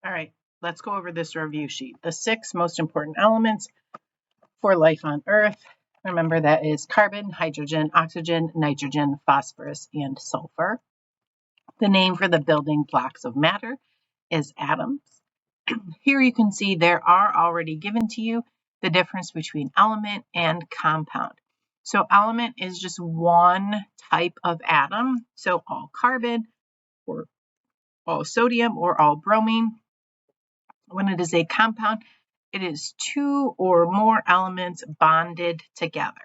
All right, let's go over this review sheet. The 6 most important elements for life on Earth. Remember, that is carbon, hydrogen, oxygen, nitrogen, phosphorus, and sulfur. The name for the building blocks of matter is atoms. Here you can see there are already given to you the difference between element and compound. So element is just one type of atom. So all carbon or all sodium or all bromine. When it is a compound, it is 2 or more elements bonded together.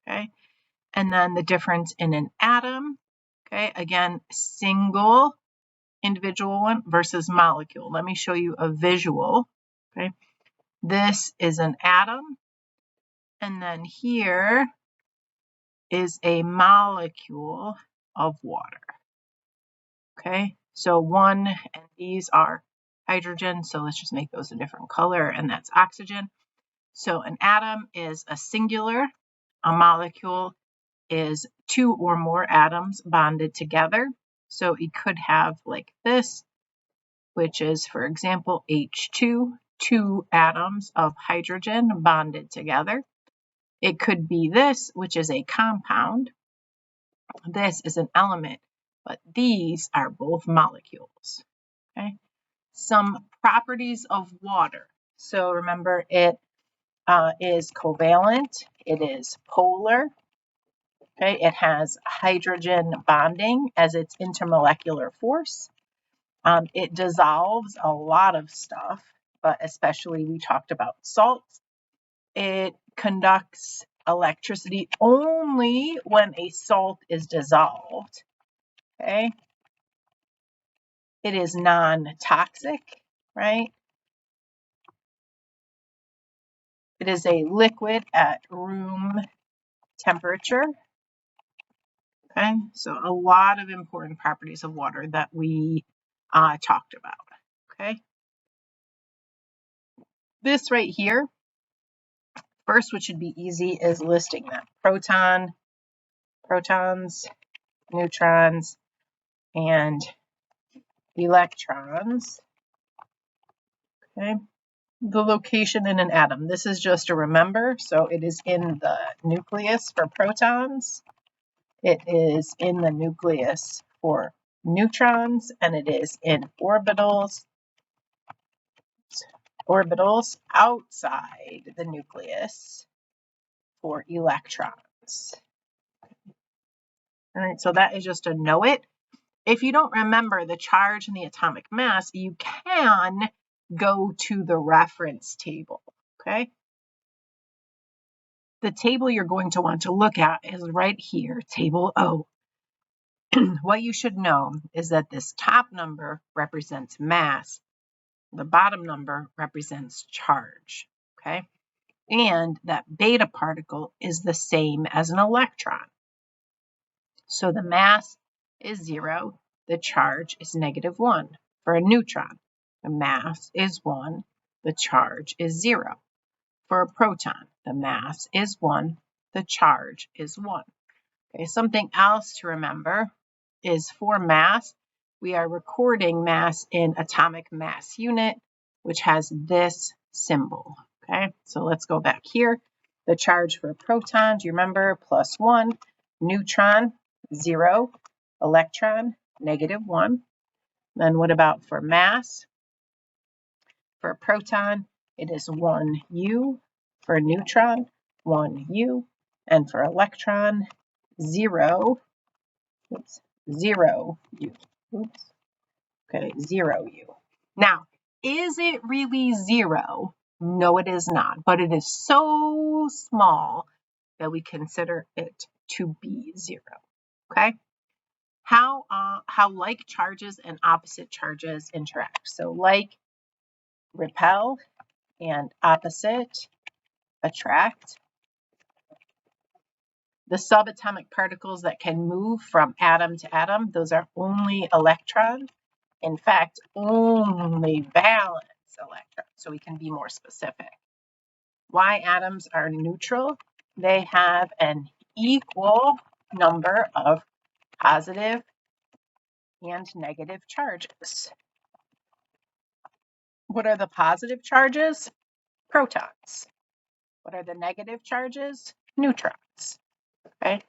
Okay. And then the difference in an atom, okay, again, single individual one versus molecule. Let me show you a visual. Okay. This is an atom. And then here is a molecule of water. Okay. So one, and these are hydrogen. So let's just make those a different color, and that's oxygen. So an atom is a singular. A molecule is 2 or more atoms bonded together. So it could have like this, which is, for example, H2, 2 atoms of hydrogen bonded together. It could be this, which is a compound. This is an element, but these are both molecules. Okay. Some properties of water. So remember, it is covalent. It is polar. Okay. It has hydrogen bonding as its intermolecular force. It dissolves a lot of stuff, but especially we talked about salts. It conducts electricity only when a salt is dissolved. Okay. It is non-toxic, right? It is a liquid at room temperature. Okay, so a lot of important properties of water that we talked about. Okay, this right here, first, which should be easy, is listing them: protons, neutrons, and electrons. Okay, the location in an atom. This is just to remember. So it is in the nucleus for protons. It is in the nucleus for neutrons, and it is in orbitals outside the nucleus for electrons. All right, so that is just to know it. If you don't remember the charge and the atomic mass, you can go to the reference table, okay? The table you're going to want to look at is right here, table O. What you should know is that this top number represents mass. The bottom number represents charge, okay? And that beta particle is the same as an electron. So the mass is 0, the charge is -1. For a neutron, the mass is 1, the charge is 0. For a proton, the mass is 1, the charge is 1. Okay, something else to remember is for mass, we are recording mass in atomic mass unit, which has this symbol. Okay, so let's go back here. The charge for a proton, do you remember? +1, neutron, 0, electron, -1. Then what about for mass? For a proton, it is 1U. For a neutron, 1U. And for electron, 0. 0U. Oops. Okay, 0U. Now, is it really 0? No, it is not, but it is so small that we consider it to be 0. Okay? How like charges and opposite charges interact. So like repel and opposite attract. The subatomic particles that can move from atom to atom, those are only electrons. In fact, only valence electrons, so we can be more specific. Why atoms are neutral? They have an equal number of positive and negative charges. What are the positive charges? Protons. What are the negative charges? Neutrons. Okay?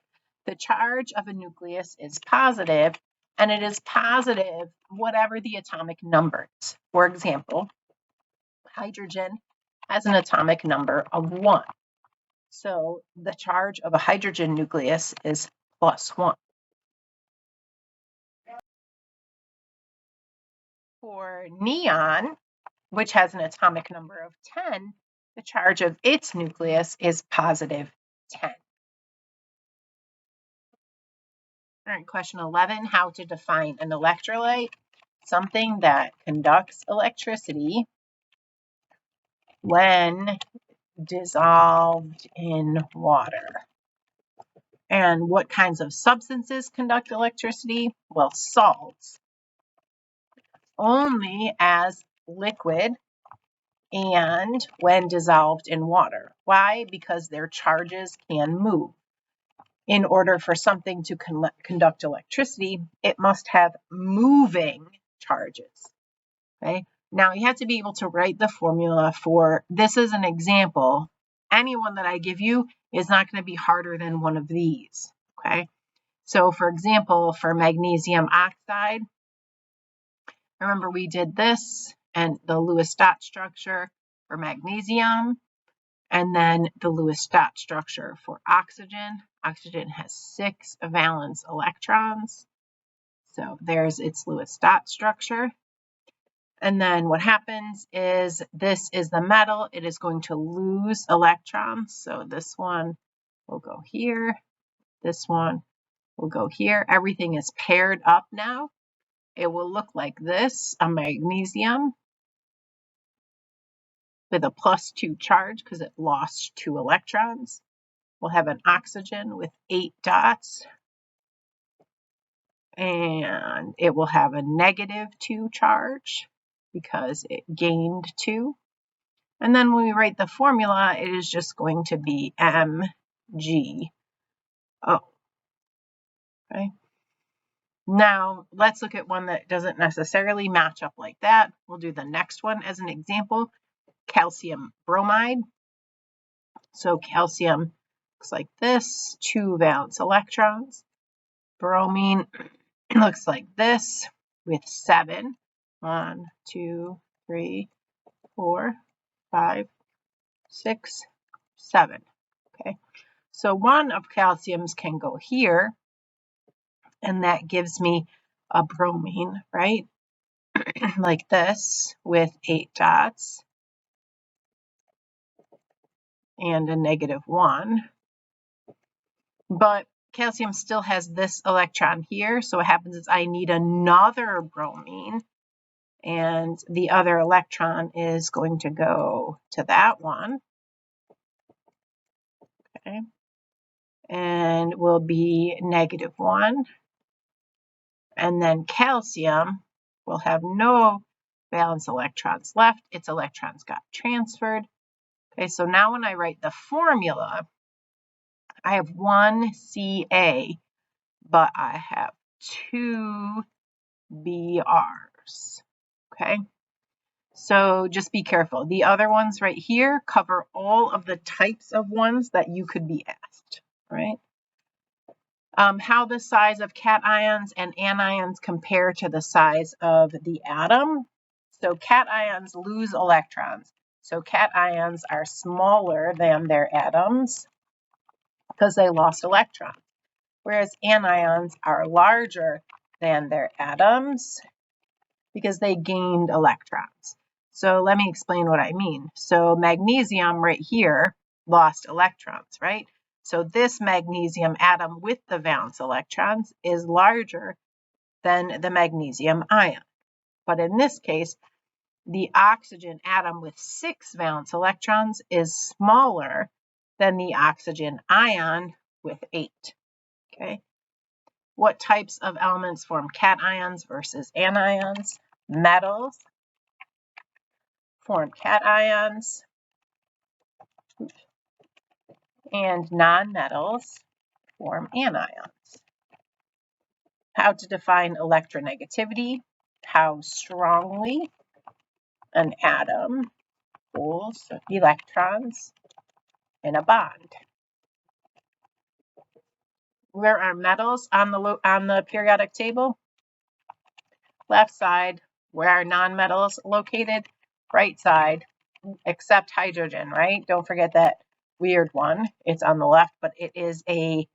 The charge of a nucleus is positive, and it is positive whatever the atomic number is. For example, hydrogen has an atomic number of 1. So the charge of a hydrogen nucleus is +1. For neon, which has an atomic number of 10, the charge of its nucleus is +10. All right, question 11, how to define an electrolyte? Something that conducts electricity when dissolved in water. And what kinds of substances conduct electricity? Well, salts. Only as liquid and when dissolved in water. Why? Because their charges can move. In order for something to conduct electricity, it must have moving charges. Okay? Now you have to be able to write the formula for, this is an example. Any one that I give you is not going to be harder than one of these. Okay? So for example, for magnesium oxide, remember we did this and the Lewis dot structure for magnesium, and then the Lewis dot structure for oxygen. Oxygen has 6 valence electrons. So there's its Lewis dot structure. And then what happens is this is the metal. It is going to lose electrons. So this one will go here. This one will go here. Everything is paired up now. It will look like this, a magnesium with a +2 charge because it lost 2 electrons. We'll have an oxygen with 8 dots, and it will have a -2 charge because it gained 2. And then when we write the formula, it is just going to be MgO. Okay. Now let's look at one that doesn't necessarily match up like that. We'll do the next one as an example, calcium bromide. So calcium looks like this, 2 valence electrons. Bromine looks like this with 7. 1, 2, 3, 4, 5, 6, 7. Okay, so one of calcium's can go here, and that gives me a bromine, right? Like this with 8 dots and a -1. But calcium still has this electron here, so what happens is I need another bromine, and the other electron is going to go to that one. Okay, and will be -1. And then calcium will have no valence electrons left. Its electrons got transferred. Okay, so now when I write the formula, I have 1 Ca, but I have 2 Brs. Okay, so just be careful. The other ones right here cover all of the types of ones that you could be asked, right? How the size of cations and anions compare to the size of the atom. So cations lose electrons. So cations are smaller than their atoms because they lost electrons, whereas anions are larger than their atoms because they gained electrons. So let me explain what I mean. So magnesium right here lost electrons, right? So this magnesium atom with the valence electrons is larger than the magnesium ion. But in this case, the oxygen atom with 6 valence electrons is smaller than the oxygen ion with 8. Okay. What types of elements form cations versus anions? Metals form cations, and nonmetals form anions. How to define electronegativity, how strongly an atom holds electrons in a bond. Where are metals on the periodic table? Left side. Where are nonmetals located? Right side, except hydrogen, right? Don't forget that weird one. It's on the left, but it is a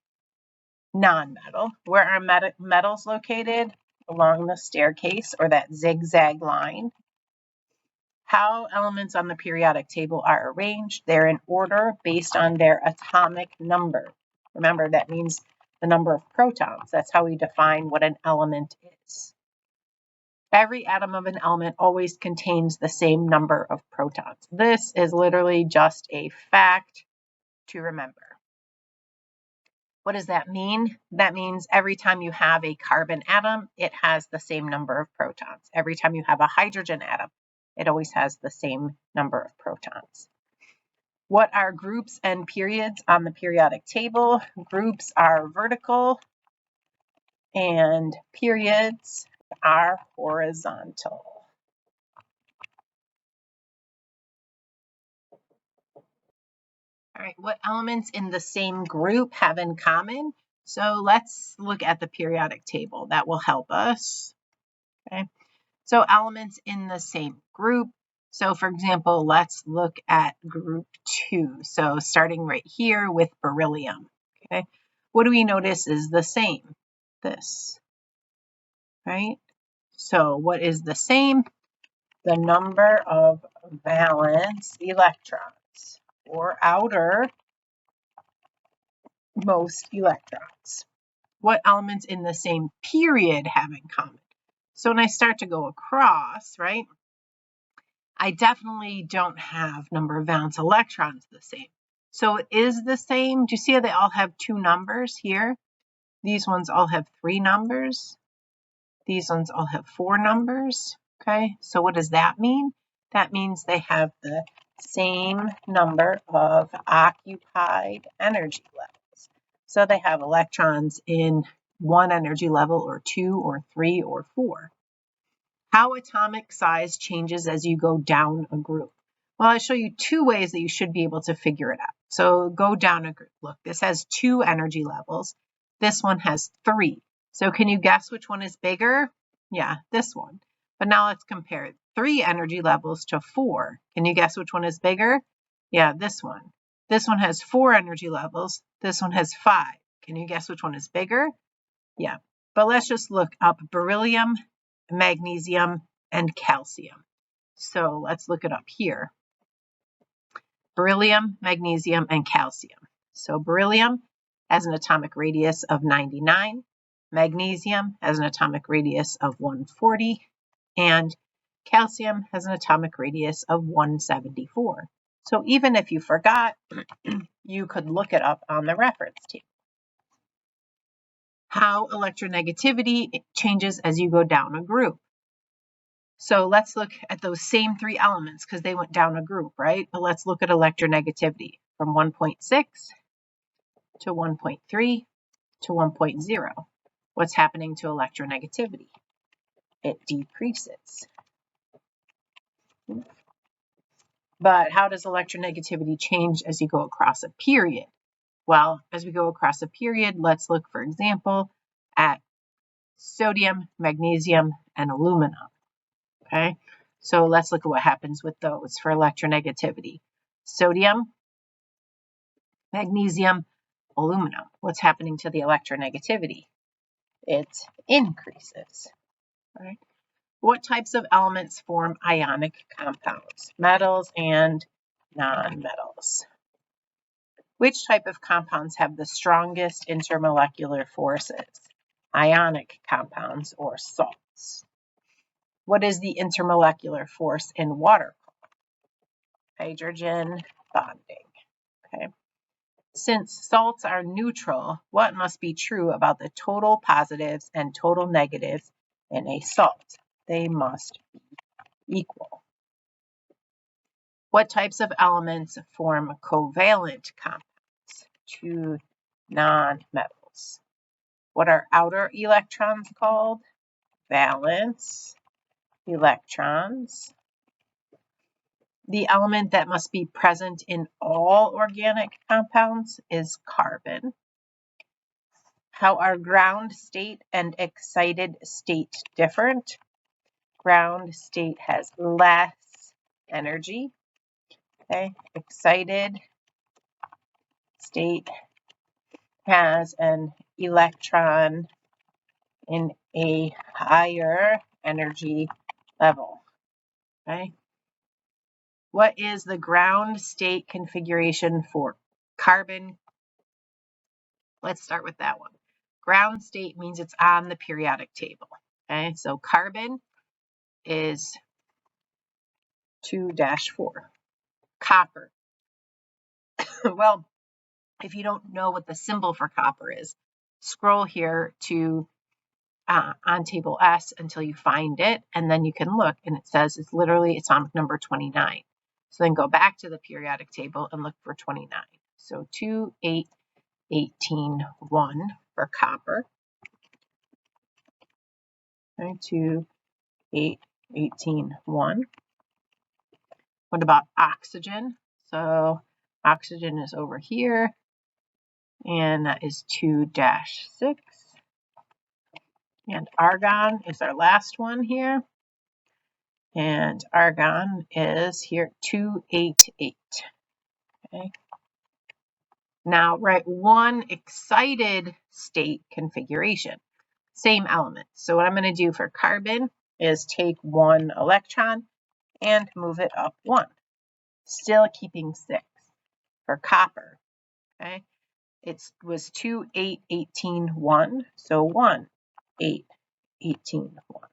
nonmetal. Where are metals located? Along the staircase or that zigzag line. How elements on the periodic table are arranged? They're in order based on their atomic number. Remember, that means the number of protons. That's how we define what an element is. Every atom of an element always contains the same number of protons. This is literally just a fact to remember. What does that mean? That means every time you have a carbon atom, it has the same number of protons. Every time you have a hydrogen atom, it always has the same number of protons. What are groups and periods on the periodic table? Groups are vertical and periods are horizontal. All right, what elements in the same group have in common? So let's look at the periodic table. That will help us. Okay, so elements in the same group. So for example, let's look at group 2. So starting right here with beryllium. Okay, what do we notice is the same? This, right? So what is the same? The number of valence electrons or outermost electrons. What elements in the same period have in common? So when I start to go across, right, I definitely don't have number of valence electrons the same. So it is the same. Do you see how they all have 2 numbers here? These ones all have 3 numbers. These ones all have 4 numbers. Okay, so what does that mean? That means they have the same number of occupied energy levels. So they have electrons in 1 energy level or 2 or 3 or 4. How atomic size changes as you go down a group. Well, I'll show you 2 ways that you should be able to figure it out. So go down a group. Look, this has 2 energy levels. This one has 3. So can you guess which one is bigger? Yeah, this one. But now let's compare 3 energy levels to 4. Can you guess which one is bigger? Yeah, this one. This one has 4 energy levels. This one has 5. Can you guess which one is bigger? Yeah, but let's just look up beryllium, magnesium, and calcium. So let's look it up here. Beryllium, magnesium, and calcium. So beryllium has an atomic radius of 99. Magnesium has an atomic radius of 140. And calcium has an atomic radius of 174. So even if you forgot, you could look it up on the reference table. How electronegativity changes as you go down a group. So let's look at those same 3 elements because they went down a group, right? But let's look at electronegativity from 1.6 to 1.3 to 1.0. What's happening to electronegativity? It decreases. But how does electronegativity change as you go across a period? Well, as we go across a period, let's look, for example, at sodium, magnesium, and aluminum. Okay, so let's look at what happens with those for electronegativity. Sodium, magnesium, aluminum. What's happening to the electronegativity? It increases. Right? What types of elements form ionic compounds? Metals and nonmetals. Which type of compounds have the strongest intermolecular forces? Ionic compounds or salts. What is the intermolecular force in water? Hydrogen bonding. Okay. Since salts are neutral, what must be true about the total positives and total negatives in a salt? They must be equal. What types of elements form covalent compounds? 2 nonmetals. What are outer electrons called? Valence electrons. The element that must be present in all organic compounds is carbon. How are ground state and excited state different? Ground state has less energy. Okay, excited state has an electron in a higher energy level. Okay. What is the ground state configuration for carbon? Let's start with that one. Ground state means it's on the periodic table. Okay, so carbon is 2-4. Copper. Well, if you don't know what the symbol for copper is, scroll here to on table S until you find it, and then you can look, and it says it's literally atomic number 29. So then go back to the periodic table and look for 29. So 2, 8, 18, 1 for copper. Okay, 2, 8, 18, 1. What about oxygen? So oxygen is over here, and that is 2-6. And argon is our last one here. And argon is here 288. Okay. Now write one excited state configuration. Same element. So what I'm going to do for carbon is take one electron and move it up 1. Still keeping 6. For copper, okay, it was 2, 8, 18, 1. So 1, 8, 18, 1.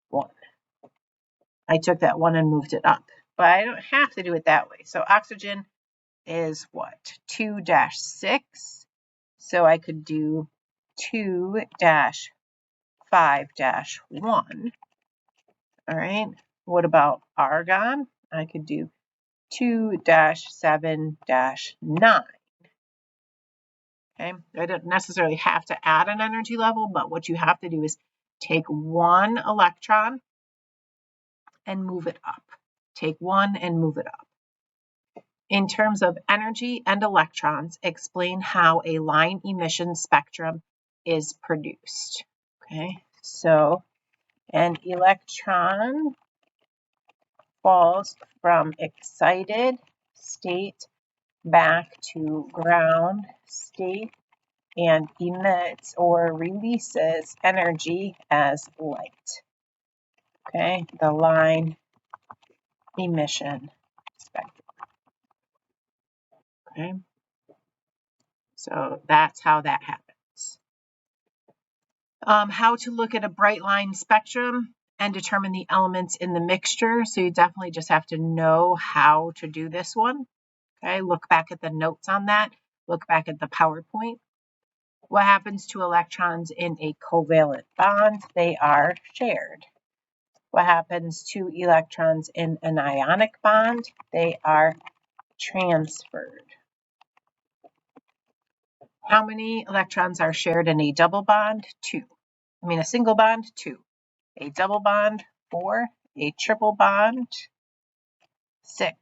1. I took that 1 and moved it up, but I don't have to do it that way. So oxygen is what? 2-6. So I could do 2-5-1. All right. What about argon? I could do 2-7-9. Okay. I don't necessarily have to add an energy level, but what you have to do is take one electron and move it up. Take one and move it up. In terms of energy and electrons, explain how a line emission spectrum is produced. Okay, so an electron falls from excited state back to ground state and emits or releases energy as light. Okay, the line emission spectrum. Okay, so that's how that happens. How to look at a bright line spectrum and determine the elements in the mixture. So you definitely just have to know how to do this one. Okay, look back at the notes on that. Look back at the PowerPoint. What happens to electrons in a covalent bond? They are shared. What happens to electrons in an ionic bond? They are transferred. How many electrons are shared in a double bond? 2. A single bond? 2. A double bond? 4. A triple bond? 6.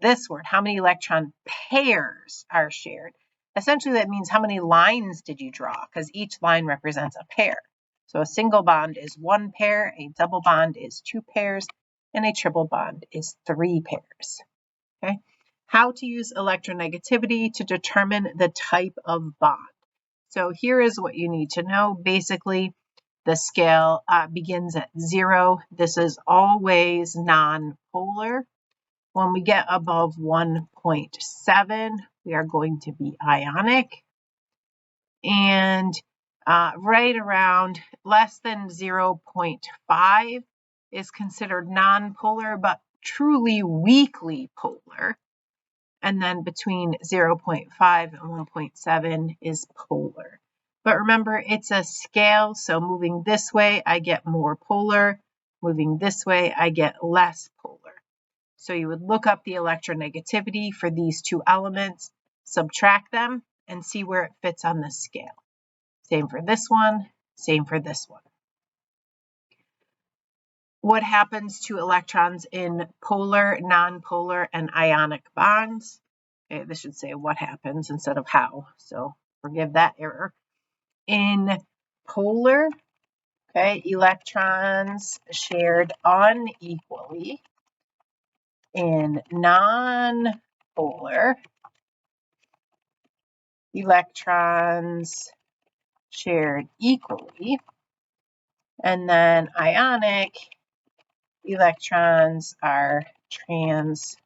This word, how many electron pairs are shared? Essentially, that means how many lines did you draw, because each line represents a pair. So a single bond is 1 pair, a double bond is 2 pairs, and a triple bond is 3 pairs. Okay. How to use electronegativity to determine the type of bond. So here is what you need to know. Basically, the scale begins at 0. This is always nonpolar. When we get above 1.7, we are going to be ionic. And right around less than 0.5 is considered nonpolar, but truly weakly polar. And then between 0.5 and 1.7 is polar. But remember, it's a scale, so moving this way, I get more polar. Moving this way, I get less polar. So you would look up the electronegativity for these two elements, subtract them, and see where it fits on the scale. Same for this one, same for this one. what happens to electrons in polar, nonpolar, and ionic bonds. Okay, this should say what happens instead of how, so forgive that error. In polar, okay, electrons shared unequally. In nonpolar, electrons shared equally. And then ionic, electrons are transferred.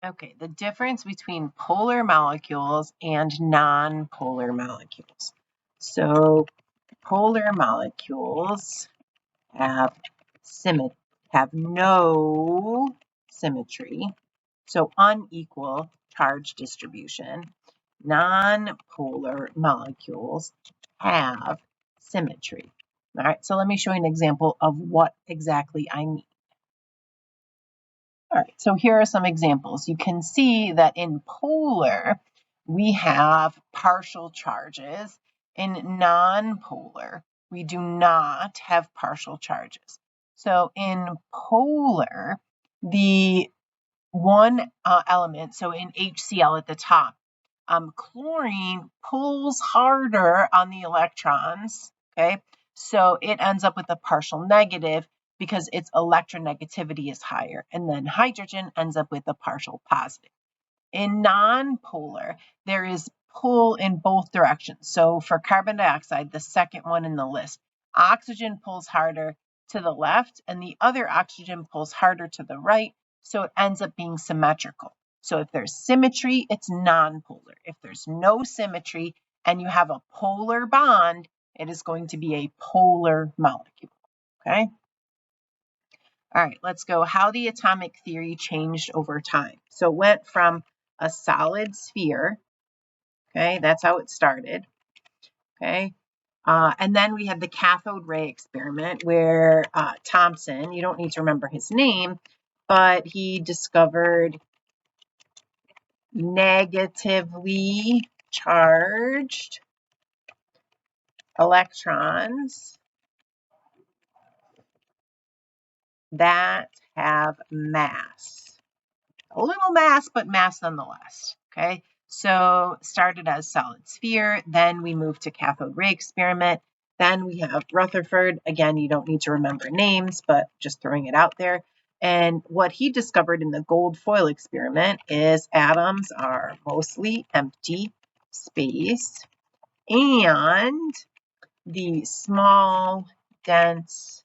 Okay, the difference between polar molecules and nonpolar molecules. So polar molecules have no symmetry, so unequal charge distribution. Non-polar molecules have symmetry. All right, so let me show you an example of what exactly I mean. All right, so here are some examples. You can see that in polar, we have partial charges. In non-polar, we do not have partial charges. So in polar, the one element, so in HCl at the top, chlorine pulls harder on the electrons, okay? So it ends up with a partial negative because its electronegativity is higher. And then hydrogen ends up with a partial positive. In nonpolar, there is pull in both directions. So for carbon dioxide, the second one in the list, oxygen pulls harder to the left and the other oxygen pulls harder to the right. So it ends up being symmetrical. So if there's symmetry, it's nonpolar. If there's no symmetry and you have a polar bond, it is going to be a polar molecule, okay? All right, let's go how the atomic theory changed over time. So it went from a solid sphere, okay, that's how it started, okay? And then we had the cathode ray experiment where Thomson, you don't need to remember his name, but he discovered negatively charged electrons that have mass. A little mass, but mass nonetheless, okay? So started as solid sphere, then we moved to cathode ray experiment, then we have Rutherford. Again, you don't need to remember names, but just throwing it out there. And what he discovered in the gold foil experiment is atoms are mostly empty space, and the small, dense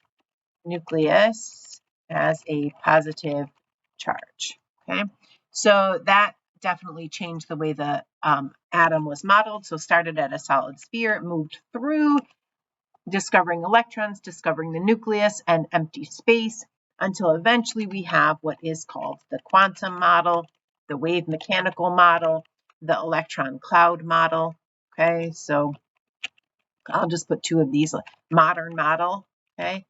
nucleus has a positive charge, okay? So that definitely changed the way the atom was modeled. So started at a solid sphere, moved through discovering electrons, discovering the nucleus and empty space, until eventually we have what is called the quantum model, the wave mechanical model, the electron cloud model, okay? So I'll just put two of these, modern model, okay?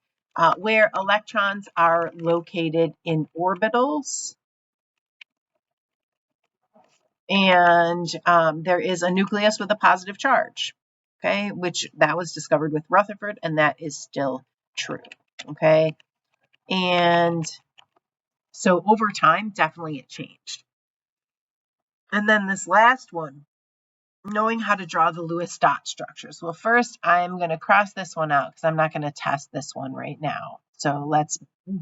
Where electrons are located in orbitals. And there is a nucleus with a positive charge, okay? Which that was discovered with Rutherford, and that is still true, okay? And so over time, definitely it changed. And then this last one, knowing how to draw the Lewis dot structures. Well, first I'm going to cross this one out because I'm not going to test this one right now. So let's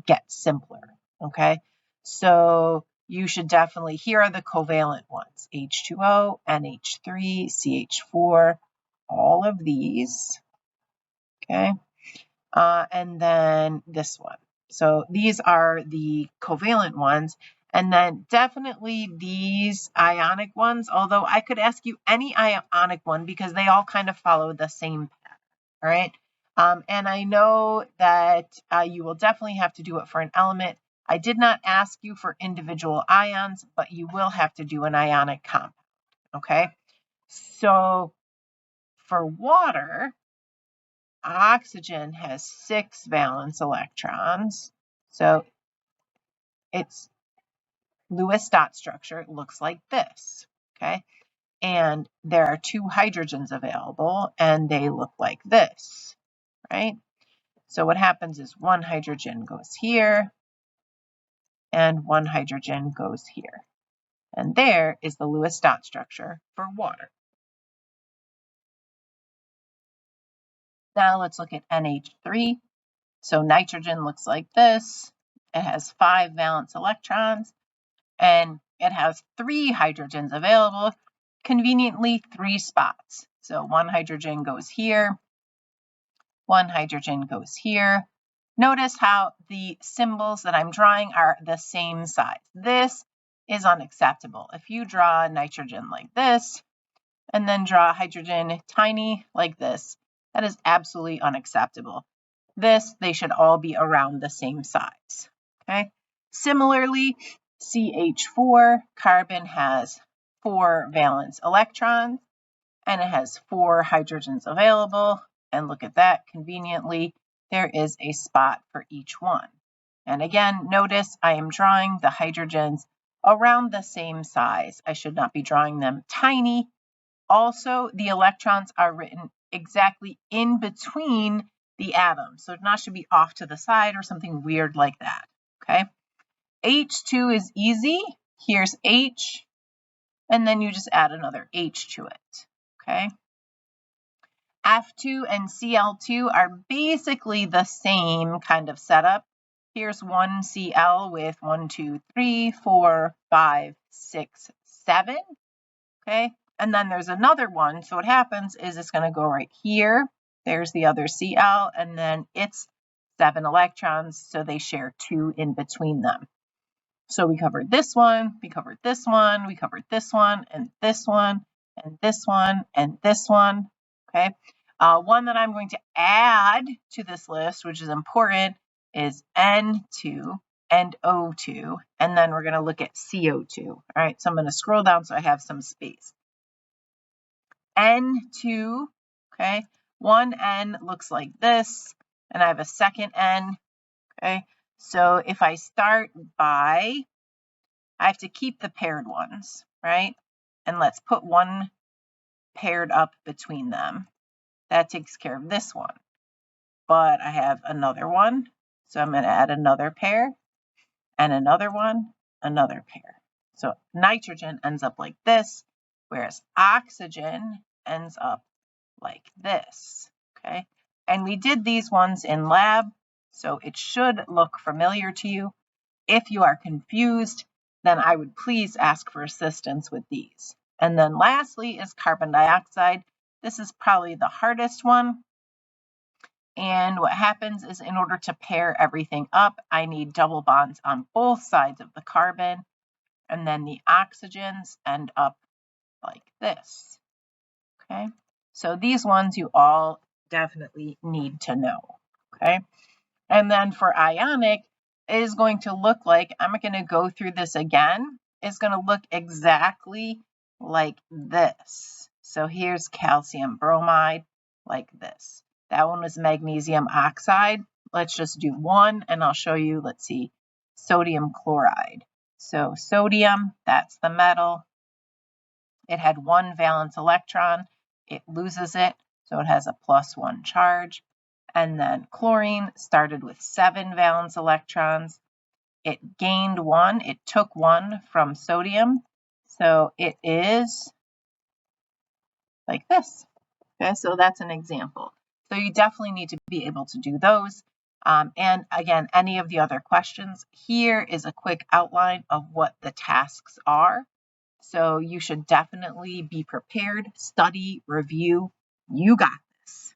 get simpler, okay? So you should definitely, here are the covalent ones, H2O, NH3, CH4, all of these, okay? And then this one. So these are the covalent ones. And then definitely these ionic ones, although I could ask you any ionic one because they all kind of follow the same pattern, all right? And I know that you will definitely have to do it for an element. I did not ask you for individual ions, but you will have to do an ionic compound, okay? So for water, oxygen has 6 valence electrons. So its Lewis dot structure looks like this, okay? and there are 2 hydrogens available, and they look like this, right? So what happens is 1 hydrogen goes here, and 1 hydrogen goes here. And there is the Lewis dot structure for water. Now let's look at NH3. So nitrogen looks like this. It has 5 valence electrons, and it has 3 hydrogens available, conveniently 3 spots. So 1 hydrogen goes here, 1 hydrogen goes here. Notice how the symbols that I'm drawing are the same size. This is unacceptable. If you draw nitrogen like this, and then draw hydrogen tiny like this, that is absolutely unacceptable. They should all be around the same size, okay? Similarly, CH4, carbon has 4 valence electrons, and it has 4 hydrogens available, and look at that, conveniently, there is a spot for each one. And again, notice I am drawing the hydrogens around the same size. I should not be drawing them tiny. Also, the electrons are written exactly in between the atoms, so it not should be off to the side or something weird like that, okay? H2 is easy. Here's H, and then you just add another H to it, okay? F2 and Cl2 are basically the same kind of setup. Here's 1 Cl with 1, 2, 3, 4, 5, 6, 7, okay? And then there's another one. So what happens is it's going to go right here. There's the other Cl, and then it's 7 electrons, so they share 2 in between them. So we covered this one, we covered this one, we covered this one, and this one, and this one, and this one, okay? One that I'm going to add to this list, which is important, is N2 and O2, and then we're going to look at CO2. All right, so I'm going to scroll down so I have some space. N2, okay? One N looks like this, and I have a second N, okay? So if I start by, I have to keep the paired ones, right? And let's put one paired up between them. That takes care of this one. But I have another one, so I'm going to add another pair, and another one, another pair. So nitrogen ends up like this, whereas oxygen ends up like this, okay? And we did these ones in lab, so it should look familiar to you. If you are confused, then I would please ask for assistance with these. And then lastly is carbon dioxide. This is probably the hardest one. And what happens is in order to pair everything up, I need double bonds on both sides of the carbon. And then the oxygens end up like this, okay? So these ones you all definitely need to know, okay? And then for ionic, it is going to look like, I'm going to go through this again, it's going to look exactly like this. So here's calcium bromide like this. That one was magnesium oxide. Let's just do one and I'll show you, let's see, sodium chloride. So sodium, that's the metal. It had 1 valence electron. It loses it, so it has a +1 charge. And then chlorine started with 7 valence electrons. It gained 1. It took 1 from sodium. So it is like this. Okay, so that's an example. So you definitely need to be able to do those. And again, any of the other questions, here is a quick outline of what the tasks are. So you should definitely be prepared, study, review. You got this.